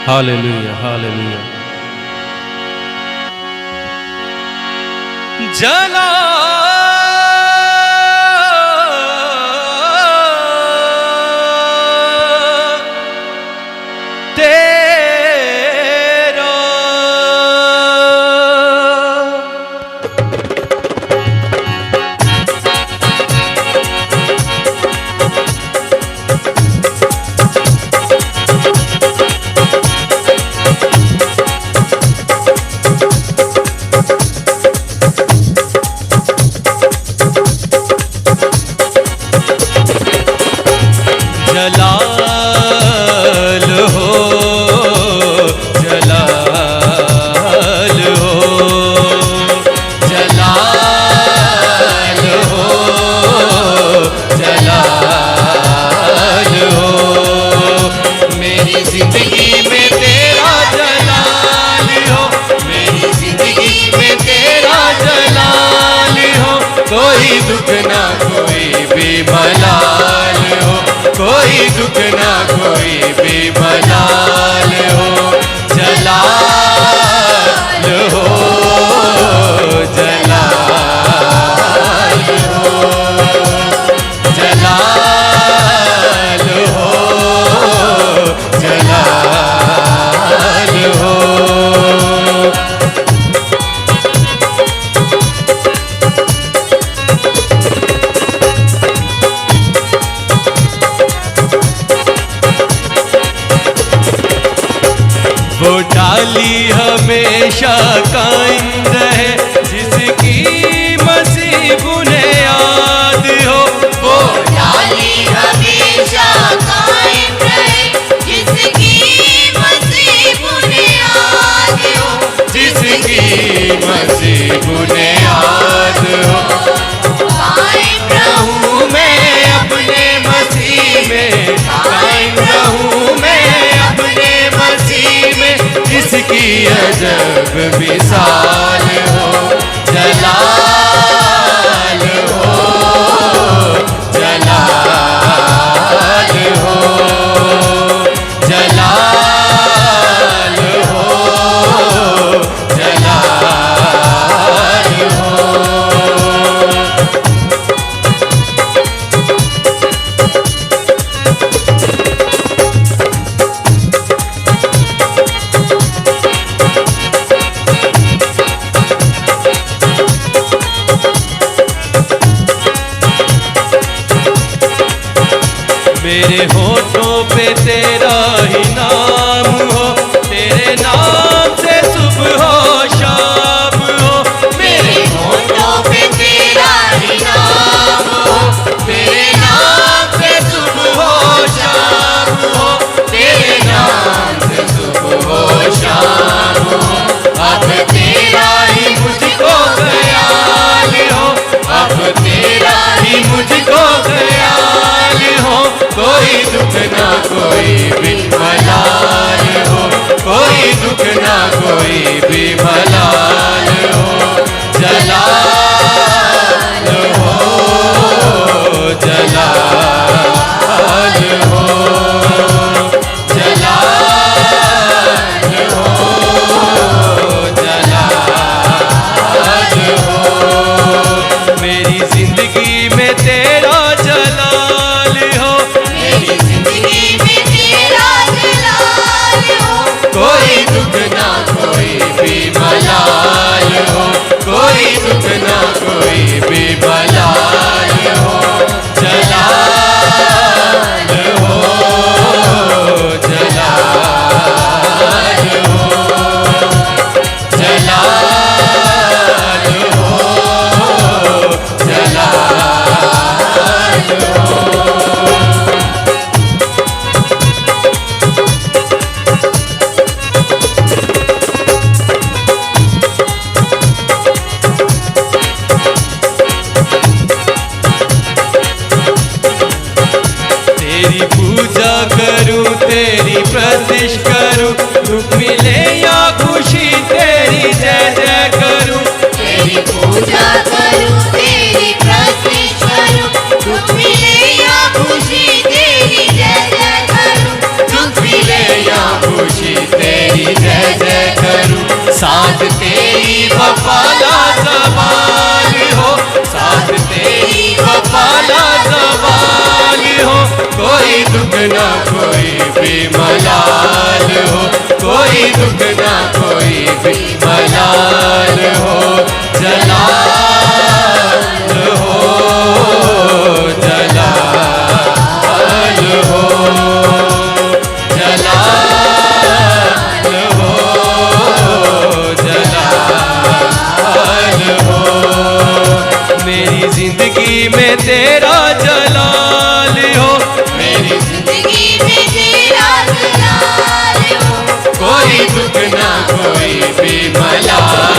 Hallelujah hallelujah. जला जलाल हो जलाल हो जलाल हो जलाल हो, मेरी जिंदगी में तेरा जलाल हो, मेरी जिंदगी में तेरा जलाल हो। कोई दुख ना कोई भी मलाल हो, कोई दुख ना कोई भी मलाल हो। जलाल हो जलाल हो जलाल हो जलाल हो। वो डाली हमेशा कायम रहे जिसकी मसीह बुनियाद हो, वो डाली हमेशा कायम रहे जिसकी मसीह बुनियाद हो, जिसकी मसीह बुनियाद हो। कायम रहूं मैं अपने मसीह में, कायम रहूं मैं अपने मसीह में, इसकी अजब मिसाल हो। जलाल हो जलाल हो जलाल हो जलाल हो। मेरे होठों पे तेरा ही नाम हो, तेरे नाम से सुबह हो शाम हो। मेरे होठों पे तेरा ही नाम हो, तेरे नाम से सुबह हो शाम हो, तेरे नाम से सुबह हो शाम हो। अब तेरा ही मुझको ख्याल हो, अब तेरा ही मुझको ख्याल हो। कोई दुख ना कोई भी मलाल हो, कोई दुख ना कोई भी मलाल हो। जलाल हो जलाल हो जलाल हो जलाल हो। मेरी जिंदगी में तेरा जलाल हो, मेरी जिंदगी में तेरा जलाल हो, कोई दुख ना कोई भी मलाल हो, कोई दुख ना कोई भी मलाल हो। जलाल हो जलाल हो जलाल हो जलाल हो। तेरी पूजा करूं, तेरी प्रतिष्ठा करूं, दुख मिले या खुशी तेरी जय जय करूं। तेरी पूजा करूं, तेरी प्रतिष्ठा करूं, दुख मिले या खुशी तेरी जय जय करूं, दुख मिले या खुशी ना कोई भी मलाल हो, कोई दुख ना कोई भी मलाल हो। जलाल हो, जलाल हो, जलाल हो, जलाल हो। मेरी जिंदगी में तेरा जलाल हो, मेरी जिंदगी में तेरा जलाल हो, कोई दुख ना कोई भी मलाल